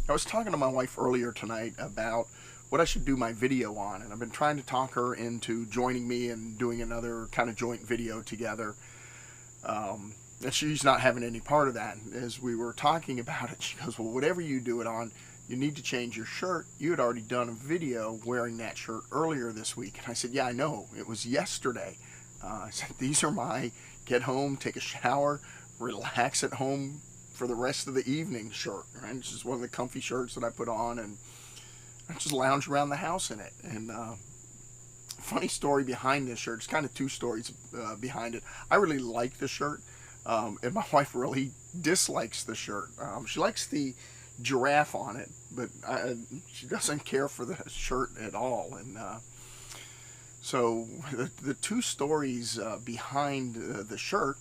I was talking to my wife earlier tonight about what I should do my video on, and I've been trying to talk her into joining me and doing another kind of joint video together. And she's not having any part of that. As we were talking about it, she goes, "Well, whatever you do it on, you need to change your shirt. You had already done a video wearing that shirt earlier this week." And I said, "Yeah, I know. It was yesterday." I said, "These are my get home, take a shower, relax at home for the rest of the evening shirt." Right? It's just one of the comfy shirts that I put on, and I just lounge around the house in it. And funny story behind this shirt. It's kind of two stories behind it. I really like the shirt, and my wife really dislikes the shirt. She likes the giraffe on it, but she doesn't care for the shirt at all. And so the two stories behind the shirt,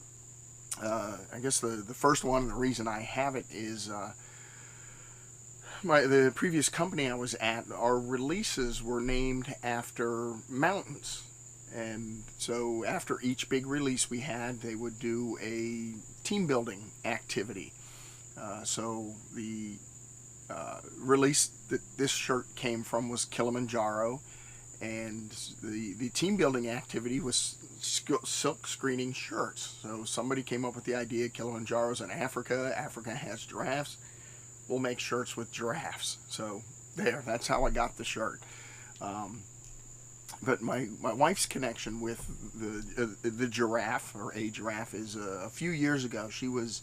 I guess the first one, and the reason I have it is the previous company I was at, our releases were named after mountains. And so after each big release we had, they would do a team building activity. So the release that this shirt came from was Kilimanjaro, and the team building activity was silk screening shirts. So somebody came up with the idea: Kilimanjaro's in Africa, Africa has giraffes, we'll make shirts with giraffes. So that's how I got the shirt. But my wife's connection with the giraffe, or a giraffe, is a few years ago. She was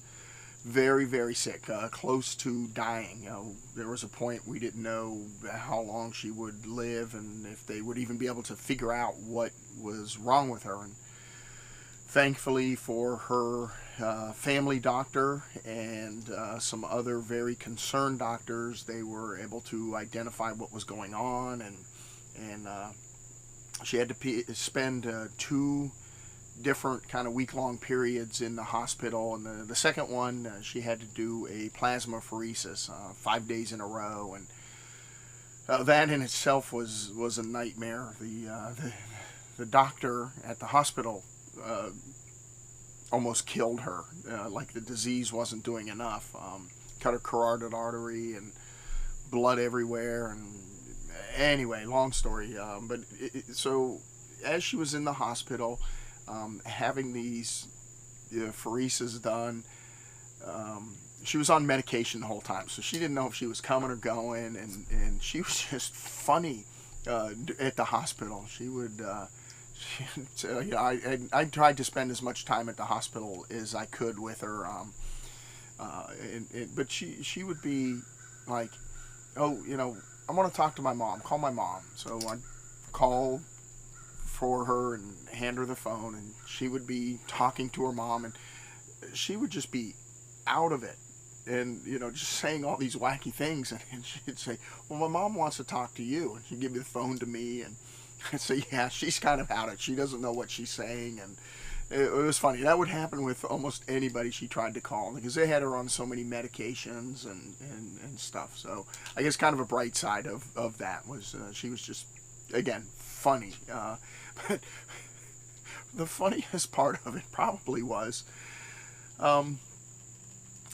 very, very sick, close to dying. There was a point we didn't know how long she would live, and if they would even be able to figure out what was wrong with her. And thankfully for her family doctor and some other very concerned doctors, they were able to identify what was going on, and she had to spend two different kind of week-long periods in the hospital. And the second one, she had to do a plasmapheresis 5 days in a row, and that in itself was a nightmare. The doctor at the hospital almost killed her. Like the disease wasn't doing enough. Cut her carotid artery, and blood everywhere. And anyway, long story. So as she was in the hospital, having these pheresis done, she was on medication the whole time, so she didn't know if she was coming or going, and she was just funny at the hospital. She would, I tried to spend as much time at the hospital as I could with her, but she would be like, "Oh, I want to talk to my mom. Call my mom." So I'd call for her and hand her the phone, and she would be talking to her mom, and she would just be out of it, and just saying all these wacky things. And she'd say, "Well, my mom wants to talk to you," and she'd give the phone to me, and I'd say, "Yeah, she's kind of out of it. She doesn't know what she's saying." And it was funny. That would happen with almost anybody she tried to call, because they had her on so many medications and stuff. So I guess kind of a bright side of that was she was just, again, funny. But the funniest part of it probably was,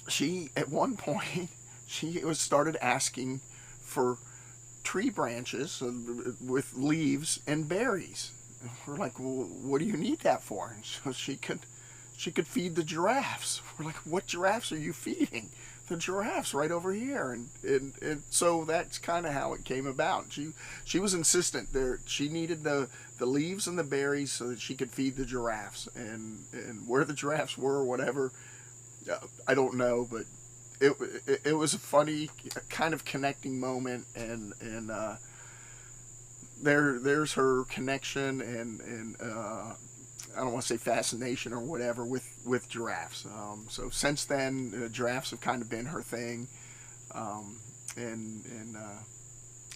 she at one point she was started asking for tree branches with leaves and berries. We're like, "Well, what do you need that for?" And so she could feed the giraffes. We're like, "What giraffes are you feeding?" "The giraffes right over here." And so that's kind of how it came about. She was insistent there. She needed the leaves and the berries so that she could feed the giraffes. And where the giraffes were or whatever, I don't know, but it was a funny kind of connecting moment. And there's her connection and I don't want to say fascination or whatever with giraffes. So since then, giraffes have kind of been her thing. And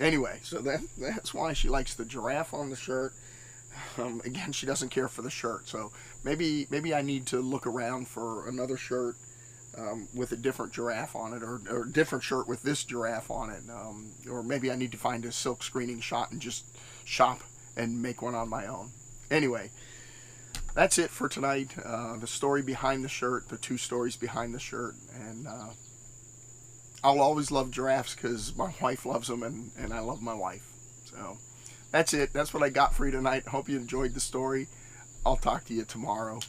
anyway, so that's why she likes the giraffe on the shirt. Again, she doesn't care for the shirt. So maybe I need to look around for another shirt with a different giraffe on it, or a different shirt with this giraffe on it. Or maybe I need to find a silk screening shot and just shop and make one on my own. Anyway, that's it for tonight. The story behind the shirt, the two stories behind the shirt, and I'll always love giraffes because my wife loves them, and I love my wife. So that's it. That's what I got for you tonight. Hope you enjoyed the story. I'll talk to you tomorrow.